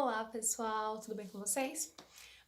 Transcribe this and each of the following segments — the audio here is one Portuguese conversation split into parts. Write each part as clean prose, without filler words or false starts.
Olá pessoal, tudo bem com vocês?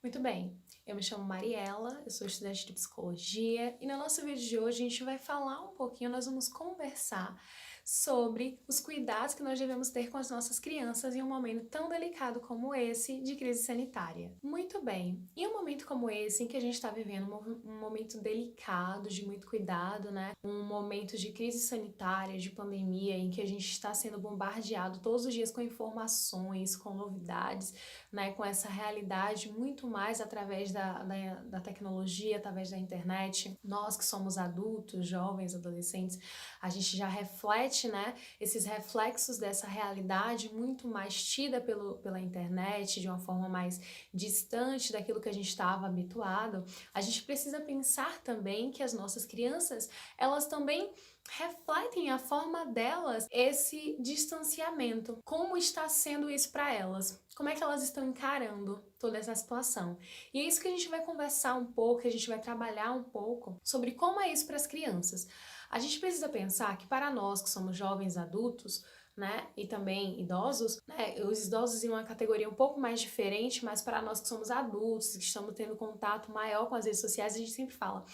Muito bem, eu me chamo Mariela, eu sou estudante de psicologia e no nosso vídeo de hoje a gente vai falar um pouquinho, nós vamos conversar sobre os cuidados que nós devemos ter com as nossas crianças em um momento tão delicado como esse de crise sanitária. Muito bem, em um momento como esse em que a gente está vivendo um momento delicado, de muito cuidado, né? Um momento de crise sanitária, de pandemia, em que a gente está sendo bombardeado todos os dias com informações, com novidades, né? Com essa realidade muito mais através da tecnologia, através da internet. Nós que somos adultos, jovens, adolescentes, a gente já reflete, né, esses reflexos dessa realidade muito mais tida pela internet, de uma forma mais distante daquilo que a gente estava habituado. A gente precisa pensar também que as nossas crianças, elas também refletem a forma delas esse distanciamento. Como está sendo isso para elas? Como é que elas estão encarando toda essa situação? E é isso que a gente vai conversar um pouco, que a gente vai trabalhar um pouco sobre como é isso para as crianças. A gente precisa pensar que para nós que somos jovens adultos, né, e também idosos, né, os idosos em uma categoria um pouco mais diferente, mas para nós que somos adultos, que estamos tendo contato maior com as redes sociais, a gente sempre fala: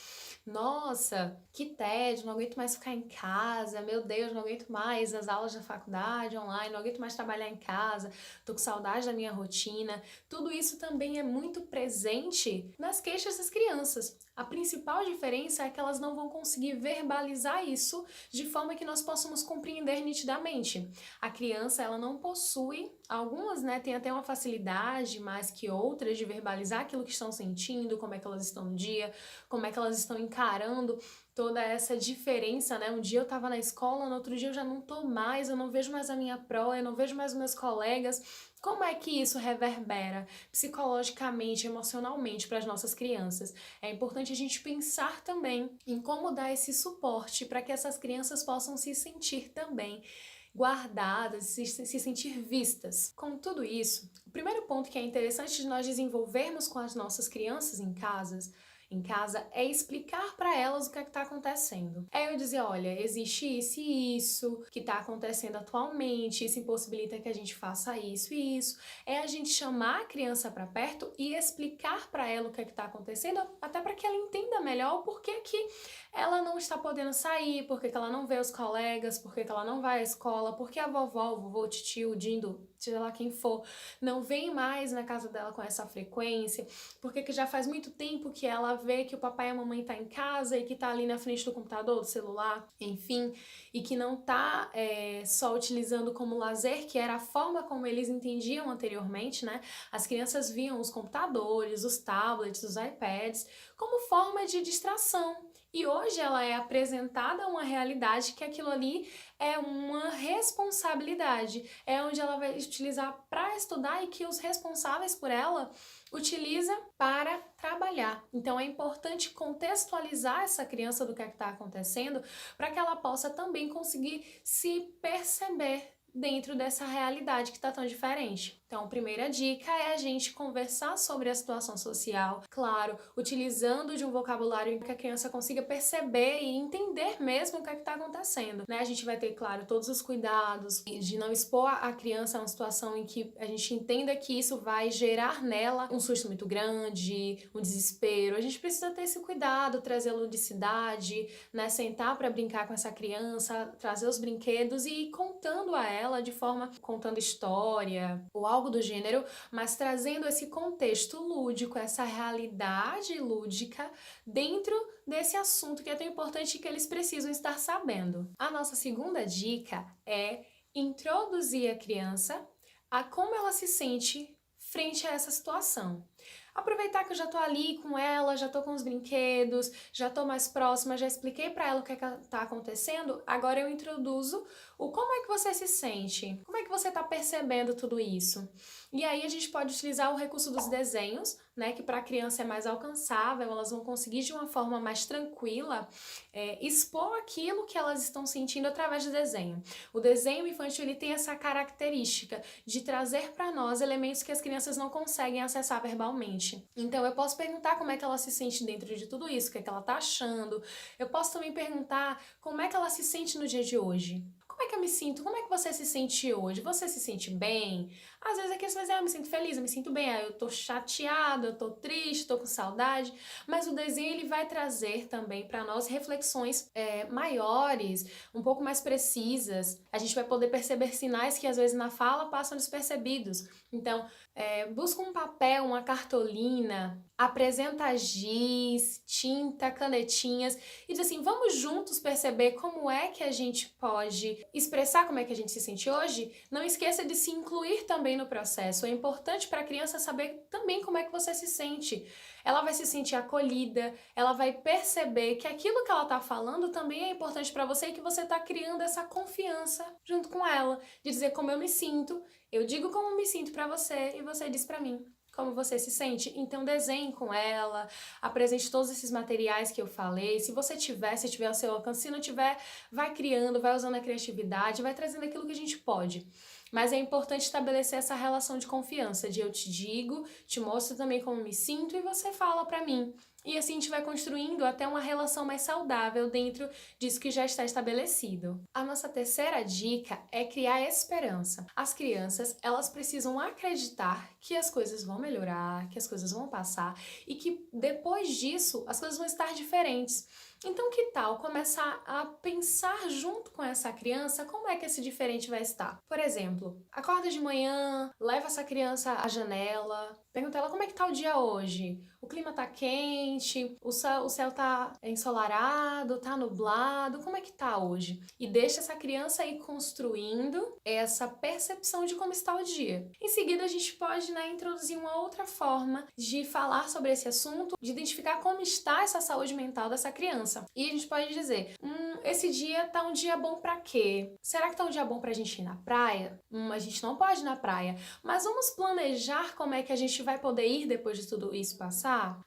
nossa, que tédio, não aguento mais ficar em casa, meu Deus, não aguento mais as aulas da faculdade online, não aguento mais trabalhar em casa, tô com saudade da minha rotina. Tudo isso também é muito presente nas queixas das crianças. A principal diferença é que elas não vão conseguir verbalizar isso de forma que nós possamos compreender nitidamente. A criança, ela não possui, algumas, né, têm até uma facilidade mais que outras de verbalizar aquilo que estão sentindo, como é que elas estão no dia, como é que elas estão encarando toda essa diferença, né? Um dia eu tava na escola, no outro dia eu já não tô mais, eu não vejo mais a minha pró, eu não vejo mais os meus colegas. Como é que isso reverbera psicologicamente, emocionalmente para as nossas crianças? É importante a gente pensar também em como dar esse suporte para que essas crianças possam se sentir também guardadas, se sentir vistas. Com tudo isso, o primeiro ponto que é interessante de nós desenvolvermos com as nossas crianças em casa é explicar para elas o que é que está acontecendo. É eu dizer, olha, existe isso e isso que está acontecendo atualmente, isso impossibilita que a gente faça isso e isso. É a gente chamar a criança para perto e explicar para ela o que é que está acontecendo, até para que ela entenda melhor o porquê que ela não está podendo sair, porquê que ela não vê os colegas, porquê que ela não vai à escola, porque a vovó, o vovô, o titio, o dindo, seja lá quem for, não vem mais na casa dela com essa frequência, porque que já faz muito tempo que ela vê que o papai e a mamãe tá em casa e que tá ali na frente do computador, do celular, enfim, e que não tá só utilizando como lazer, que era a forma como eles entendiam anteriormente, né? As crianças viam os computadores, os tablets, os iPads como forma de distração. E hoje ela é apresentada a uma realidade que aquilo ali é uma responsabilidade, é onde ela vai utilizar para estudar e que os responsáveis por ela utiliza para trabalhar. Então é importante contextualizar essa criança do que é que está acontecendo para que ela possa também conseguir se perceber dentro dessa realidade que está tão diferente. Então, a primeira dica é a gente conversar sobre a situação social, claro, utilizando de um vocabulário em que a criança consiga perceber e entender mesmo o que é que está acontecendo, né? A gente vai ter, claro, todos os cuidados de não expor a criança a uma situação em que a gente entenda que isso vai gerar nela um susto muito grande, um desespero. A gente precisa ter esse cuidado, trazer ludicidade, né? Sentar para brincar com essa criança, trazer os brinquedos e ir contando a ela de forma, contando história ou algo do gênero, mas trazendo esse contexto lúdico, essa realidade lúdica dentro desse assunto que é tão importante e que eles precisam estar sabendo. A nossa segunda dica é introduzir a criança a como ela se sente frente a essa situação. Aproveitar que eu já tô ali com ela, já tô com os brinquedos, já tô mais próxima, já expliquei pra ela o que é que tá acontecendo, agora eu introduzo o como é que você se sente, como é que você tá percebendo tudo isso. E aí a gente pode utilizar o recurso dos desenhos, né, que pra criança é mais alcançável, elas vão conseguir de uma forma mais tranquila expor aquilo que elas estão sentindo através do desenho. O desenho infantil ele tem essa característica de trazer pra nós elementos que as crianças não conseguem acessar verbalmente. Então eu posso perguntar como é que ela se sente dentro de tudo isso, o que é que ela tá achando. Eu posso também perguntar como é que ela se sente no dia de hoje. Como é que é eu me sinto, como é que você se sente hoje? Você se sente bem? Às vezes aqui você vai dizer, eu me sinto feliz, eu me sinto bem, eu tô chateada, eu tô triste, tô com saudade, mas o desenho ele vai trazer também para nós reflexões maiores, um pouco mais precisas. A gente vai poder perceber sinais que às vezes na fala passam despercebidos. Então, busca um papel, uma cartolina, apresenta giz, tinta, canetinhas e diz assim, vamos juntos perceber como é que a gente pode expressar como é que a gente se sente hoje. Não esqueça de se incluir também no processo. É importante para a criança saber também como é que você se sente. Ela vai se sentir acolhida, ela vai perceber que aquilo que ela está falando também é importante para você e que você está criando essa confiança junto com ela, de dizer como eu me sinto, eu digo como me sinto para você e você diz para mim como você se sente. Então desenhe com ela, apresente todos esses materiais que eu falei. Se você tiver, se tiver ao seu alcance, se não tiver, vai criando, vai usando a criatividade, vai trazendo aquilo que a gente pode. Mas é importante estabelecer essa relação de confiança, de eu te digo, te mostro também como me sinto e você fala pra mim. E assim a gente vai construindo até uma relação mais saudável dentro disso que já está estabelecido. A nossa terceira dica é criar esperança. As crianças, elas precisam acreditar que as coisas vão melhorar, que as coisas vão passar e que depois disso as coisas vão estar diferentes. Então, que tal começar a pensar junto com essa criança como é que esse diferente vai estar? Por exemplo, acorda de manhã, leva essa criança à janela, pergunta ela como é que tá o dia hoje. O clima tá quente, o céu tá ensolarado, tá nublado, como é que tá hoje? E deixa essa criança ir construindo essa percepção de como está o dia. Em seguida, a gente pode, introduzir uma outra forma de falar sobre esse assunto, de identificar como está essa saúde mental dessa criança. E a gente pode dizer, esse dia tá um dia bom pra quê? Será que tá um dia bom pra gente ir na praia? A gente não pode ir na praia, mas vamos planejar como é que a gente vai poder ir depois de tudo isso passar?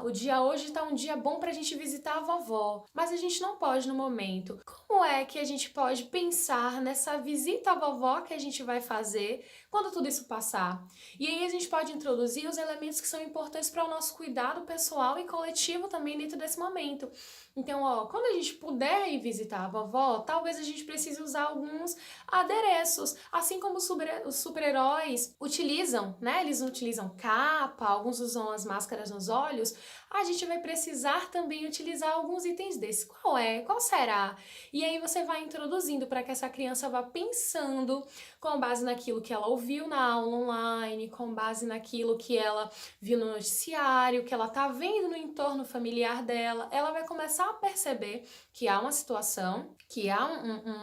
O dia hoje tá um dia bom pra gente visitar a vovó, mas a gente não pode no momento. Como é que a gente pode pensar nessa visita à vovó que a gente vai fazer quando tudo isso passar? E aí a gente pode introduzir os elementos que são importantes para o nosso cuidado pessoal e coletivo também dentro desse momento. Então, quando a gente puder ir visitar a vovó, talvez a gente precise usar alguns adereços, assim como os super-heróis utilizam, né? Eles utilizam capa, alguns usam as máscaras nos olhos, a gente vai precisar também utilizar alguns itens desses. Qual é? Qual será? E aí você vai introduzindo para que essa criança vá pensando com base naquilo que ela ouviu na aula online, com base naquilo que ela viu no noticiário, que ela tá vendo no entorno familiar dela, ela vai começar a perceber que há uma situação, que há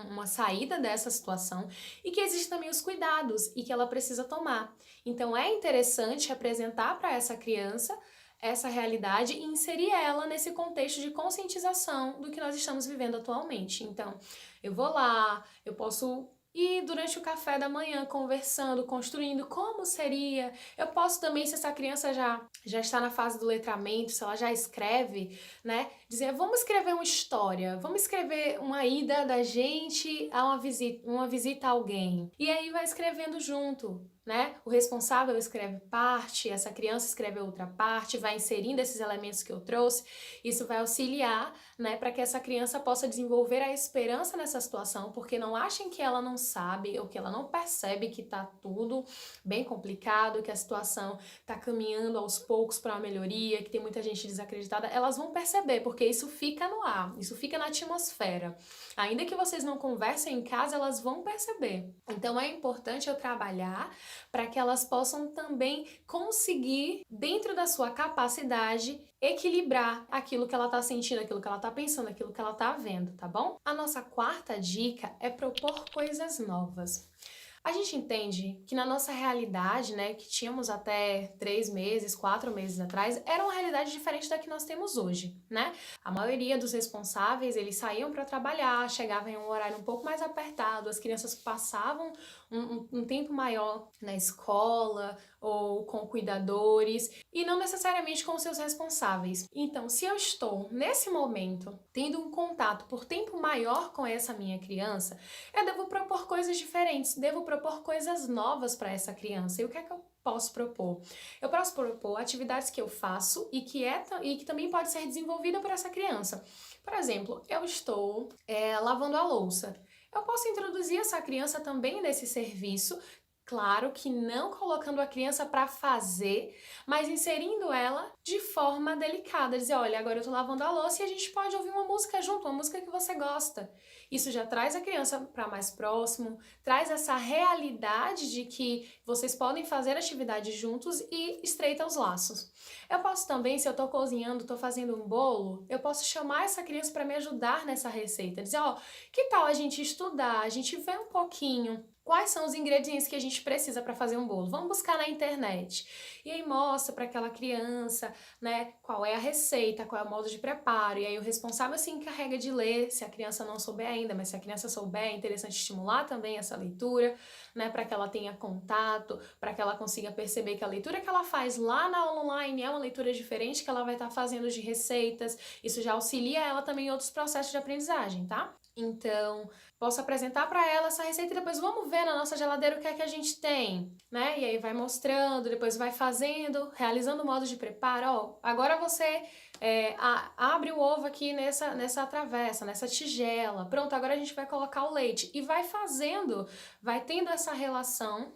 uma saída dessa situação e que existem também os cuidados e que ela precisa tomar. Então é interessante apresentar para essa criança essa realidade e inserir ela nesse contexto de conscientização do que nós estamos vivendo atualmente. Então, eu vou lá, eu posso ir durante o café da manhã conversando, construindo como seria. Eu posso também, se essa criança já está na fase do letramento, se ela já escreve, dizer, vamos escrever uma história, vamos escrever uma ida da gente a uma visita a alguém. E aí vai escrevendo junto. O responsável escreve parte, essa criança escreve outra parte, vai inserindo esses elementos que eu trouxe. Isso vai auxiliar, para que essa criança possa desenvolver a esperança nessa situação, porque não achem que ela não sabe ou que ela não percebe que tá tudo bem complicado, que a situação tá caminhando aos poucos para uma melhoria, que tem muita gente desacreditada. Elas vão perceber, porque isso fica no ar, isso fica na atmosfera. Ainda que vocês não conversem em casa, elas vão perceber. Então é importante eu trabalhar para que elas possam também conseguir, dentro da sua capacidade, equilibrar aquilo que ela tá sentindo, aquilo que ela tá pensando, aquilo que ela tá vendo, tá bom? A nossa quarta dica é propor coisas novas. A gente entende que na nossa realidade, que tínhamos até 3 meses, 4 meses atrás, era uma realidade diferente da que nós temos hoje, A maioria dos responsáveis, eles saíam para trabalhar, chegavam em um horário um pouco mais apertado, as crianças passavam um tempo maior na escola ou com cuidadores e não necessariamente com seus responsáveis. Então, se eu estou, nesse momento, tendo um contato por tempo maior com essa minha criança, eu devo propor coisas diferentes, devo propor coisas novas para essa criança. E o que é que eu posso propor? Eu posso propor atividades que eu faço e que também pode ser desenvolvida por essa criança. Por exemplo, eu estou lavando a louça. Eu posso introduzir essa criança também nesse serviço, claro que não colocando a criança para fazer, mas inserindo ela de forma delicada. Dizer, olha, agora eu tô lavando a louça e a gente pode ouvir uma música junto, uma música que você gosta. Isso já traz a criança para mais próximo, traz essa realidade de que vocês podem fazer atividades juntos e estreita os laços. Eu posso também, se eu tô cozinhando, tô fazendo um bolo, eu posso chamar essa criança para me ajudar nessa receita. Dizer, ó, que tal a gente estudar, a gente vê um pouquinho quais são os ingredientes que a gente precisa para fazer um bolo? Vamos buscar na internet. E aí mostra para aquela criança, né, qual é a receita, qual é o modo de preparo. E aí o responsável se encarrega de ler, se a criança não souber ainda, mas se a criança souber, é interessante estimular também essa leitura, né, para que ela tenha contato, para que ela consiga perceber que a leitura que ela faz lá na aula online é uma leitura diferente que ela vai estar fazendo de receitas. Isso já auxilia ela também em outros processos de aprendizagem, tá? Então, posso apresentar para ela essa receita e depois vamos ver na nossa geladeira o que é que a gente tem, né? E aí vai mostrando, depois vai fazendo, realizando o modo de preparo. Ó, agora você abre o ovo aqui nessa travessa, nessa tigela. Pronto, agora a gente vai colocar o leite. E vai fazendo, vai tendo essa relação,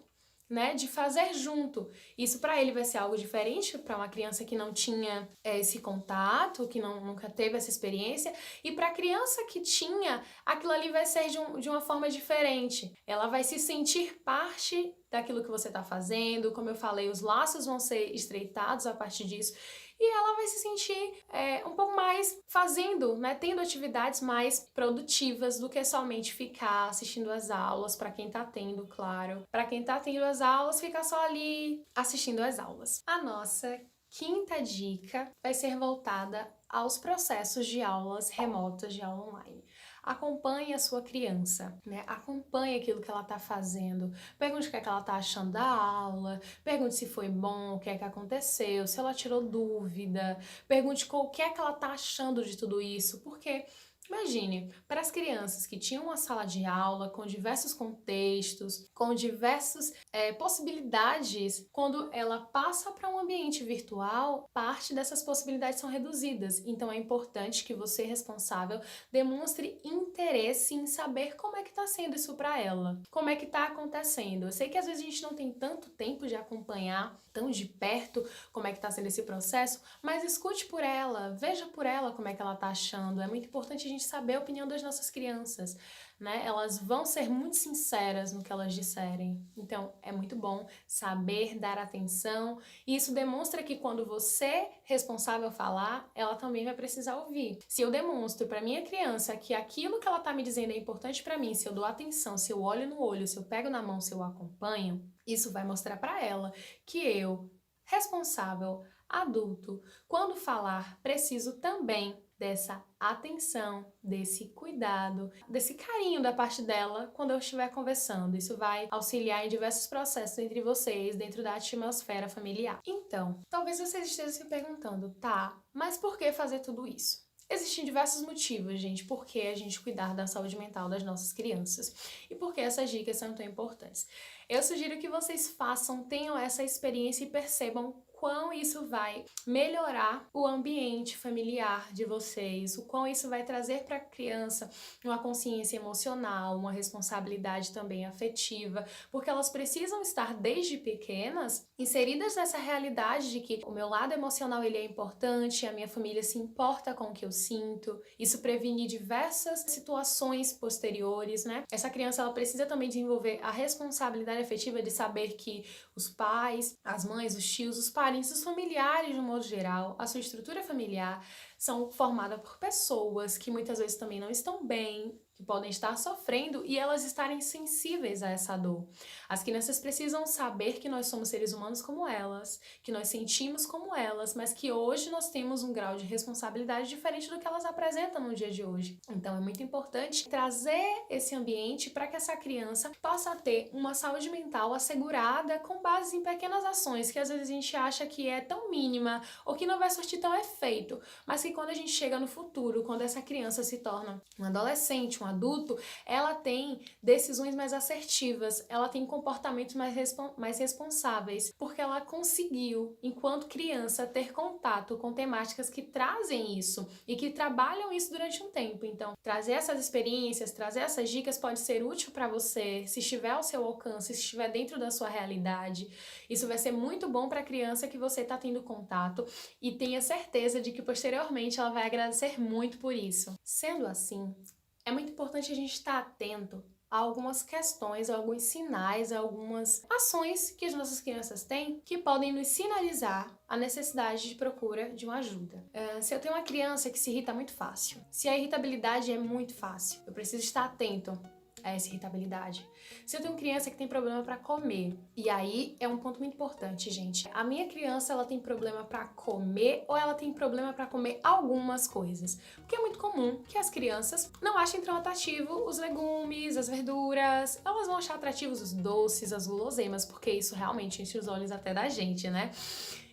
né, de fazer junto. Isso para ele vai ser algo diferente, para uma criança que não tinha esse contato, que nunca teve essa experiência, e para a criança que tinha, aquilo ali vai ser de uma forma diferente. Ela vai se sentir parte daquilo que você está fazendo, como eu falei, os laços vão ser estreitados a partir disso, e ela vai se sentir um pouco mais fazendo, né, tendo atividades mais produtivas do que somente ficar assistindo as aulas, para quem tá tendo, claro. Para quem tá tendo as aulas, fica só ali assistindo as aulas. A nossa quinta dica vai ser voltada aos processos de aulas remotas, de aula online. Acompanhe a sua criança, né? Acompanhe aquilo que ela está fazendo. Pergunte o que é que ela está achando da aula, pergunte se foi bom, o que é que aconteceu, se ela tirou dúvida, pergunte o que é que ela está achando de tudo isso, porque imagine, para as crianças que tinham uma sala de aula com diversos contextos, com diversas possibilidades, quando ela passa para um ambiente virtual, parte dessas possibilidades são reduzidas. Então é importante que você, responsável, demonstre interesse em saber como é que está sendo isso para ela, como é que está acontecendo. Eu sei que às vezes a gente não tem tanto tempo de acompanhar tão de perto como é que está sendo esse processo, mas escute por ela, veja por ela como é que ela está achando. É muito importante a gente saber a opinião das nossas crianças, né? Elas vão ser muito sinceras no que elas disserem. Então, é muito bom saber dar atenção. E isso demonstra que quando você, responsável, falar, ela também vai precisar ouvir. Se eu demonstro para minha criança que aquilo que ela está me dizendo é importante para mim, se eu dou atenção, se eu olho no olho, se eu pego na mão, se eu acompanho, isso vai mostrar para ela que eu, responsável, adulto, quando falar, preciso também dessa atenção, desse cuidado, desse carinho da parte dela quando eu estiver conversando. Isso vai auxiliar em diversos processos entre vocês, dentro da atmosfera familiar. Então, talvez vocês estejam se perguntando, tá, mas por que fazer tudo isso? Existem diversos motivos, gente, por que a gente cuidar da saúde mental das nossas crianças e por que essas dicas são tão importantes. Eu sugiro que vocês façam, tenham essa experiência e percebam quão isso vai melhorar o ambiente familiar de vocês, o quão isso vai trazer para a criança uma consciência emocional, uma responsabilidade também afetiva, porque elas precisam estar desde pequenas inseridas nessa realidade de que o meu lado emocional ele é importante, a minha família se importa com o que eu sinto. Isso previne diversas situações posteriores, né? Essa criança ela precisa também desenvolver a responsabilidade afetiva de saber que os pais, as mães, os tios, os parentes, os familiares de um modo geral, a sua estrutura familiar são formadas por pessoas que muitas vezes também não estão bem, que podem estar sofrendo e elas estarem sensíveis a essa dor. As crianças precisam saber que nós somos seres humanos como elas, que nós sentimos como elas, mas que hoje nós temos um grau de responsabilidade diferente do que elas apresentam no dia de hoje. Então é muito importante trazer esse ambiente para que essa criança possa ter uma saúde mental assegurada com base em pequenas ações que às vezes a gente acha que é tão mínima ou que não vai surtir tão efeito, mas que quando a gente chega no futuro, quando essa criança se torna um adolescente, um adulto, ela tem decisões mais assertivas, ela tem comportamentos mais responsáveis, porque ela conseguiu, enquanto criança, ter contato com temáticas que trazem isso e que trabalham isso durante um tempo. Então, trazer essas experiências, trazer essas dicas pode ser útil para você, se estiver ao seu alcance, se estiver dentro da sua realidade. Isso vai ser muito bom para a criança que você está tendo contato e tenha certeza de que posteriormente ela vai agradecer muito por isso. Sendo assim, é muito importante a gente estar atento a algumas questões, a alguns sinais, a algumas ações que as nossas crianças têm que podem nos sinalizar a necessidade de procura de uma ajuda. Se eu tenho uma criança que se irrita muito fácil, se a irritabilidade é muito fácil, eu preciso estar atento a essa irritabilidade. Se eu tenho criança que tem problema para comer, e aí é um ponto muito importante, gente. A minha criança, ela tem problema para comer ou ela tem problema para comer algumas coisas? Porque é muito comum que as crianças não achem tão atrativo os legumes, as verduras. Elas vão achar atrativos os doces, as guloseimas, porque isso realmente enche os olhos até da gente, né?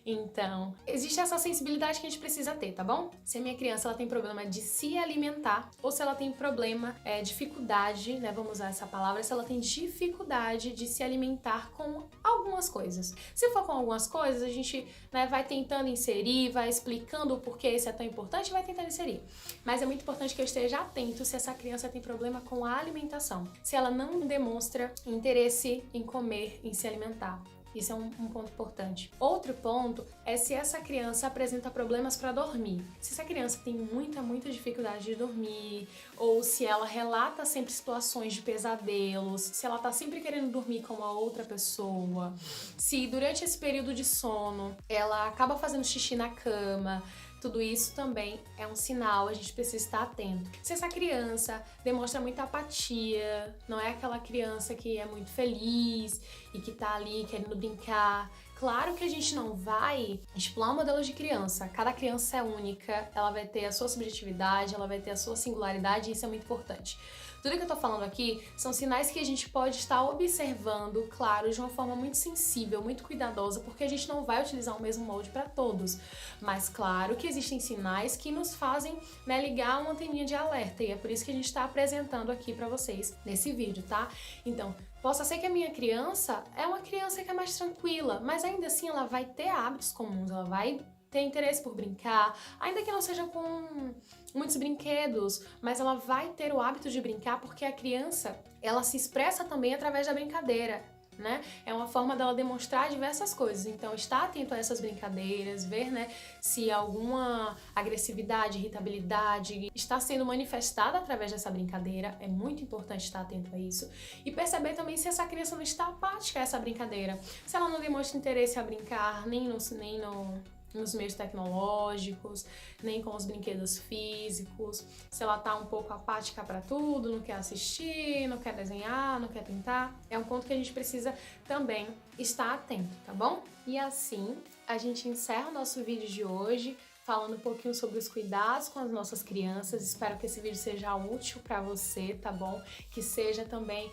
Então, existe essa sensibilidade que a gente precisa ter, tá bom? Se a minha criança ela tem problema de se alimentar ou se ela tem problema, dificuldade, né, vamos usar essa palavra, se ela tem dificuldade de se alimentar com algumas coisas. Se for com algumas coisas, a gente, né, vai tentando inserir, vai explicando o porquê isso é tão importante e vai tentando inserir. Mas é muito importante que eu esteja atento se essa criança tem problema com a alimentação, se ela não demonstra interesse em comer, em se alimentar. Isso é um ponto importante. Outro ponto é se essa criança apresenta problemas para dormir. Se essa criança tem muita dificuldade de dormir, ou se ela relata sempre situações de pesadelos, se ela tá sempre querendo dormir com uma outra pessoa, se durante esse período de sono ela acaba fazendo xixi na cama, tudo isso também é um sinal, a gente precisa estar atento. Se essa criança demonstra muita apatia, não é aquela criança que é muito feliz e que tá ali querendo brincar, claro que a gente não vai estipular um modelo de criança. Cada criança é única, ela vai ter a sua subjetividade, ela vai ter a sua singularidade e isso é muito importante. Tudo que eu tô falando aqui são sinais que a gente pode estar observando, claro, de uma forma muito sensível, muito cuidadosa, porque a gente não vai utilizar o mesmo molde para todos. Mas claro que existem sinais que nos fazem, né, ligar uma anteninha de alerta e é por isso que a gente está apresentando aqui para vocês nesse vídeo, tá? Então, possa ser que a minha criança é uma criança que é mais tranquila, mas ainda assim ela vai ter hábitos comuns, ela vai ter interesse por brincar, ainda que não seja com muitos brinquedos, mas ela vai ter o hábito de brincar porque a criança, ela se expressa também através da brincadeira, né? É uma forma dela demonstrar diversas coisas. Então, estar atento a essas brincadeiras, ver, né, se alguma agressividade, irritabilidade está sendo manifestada através dessa brincadeira. É muito importante estar atento a isso. E perceber também se essa criança não está apática a essa brincadeira. Se ela não demonstra interesse a brincar, nem nos meios tecnológicos, nem com os brinquedos físicos, se ela tá um pouco apática para tudo, não quer assistir, não quer desenhar, não quer pintar, é um ponto que a gente precisa também estar atento, tá bom? E assim, a gente encerra o nosso vídeo de hoje, falando um pouquinho sobre os cuidados com as nossas crianças. Espero que esse vídeo seja útil para você, tá bom? Que seja também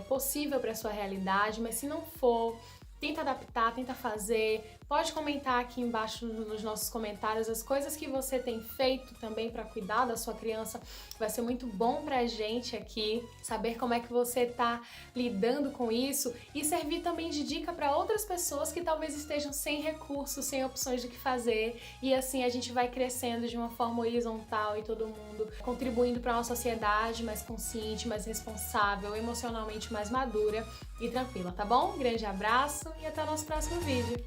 possível para sua realidade, mas se não for, tenta adaptar, tenta fazer. Pode comentar aqui embaixo nos nossos comentários as coisas que você tem feito também para cuidar da sua criança. Vai ser muito bom pra gente aqui saber como é que você tá lidando com isso e servir também de dica para outras pessoas que talvez estejam sem recursos, sem opções do que fazer. E assim a gente vai crescendo de uma forma horizontal e todo mundo contribuindo para uma sociedade mais consciente, mais responsável, emocionalmente mais madura e tranquila, tá bom? Um grande abraço e até o nosso próximo vídeo.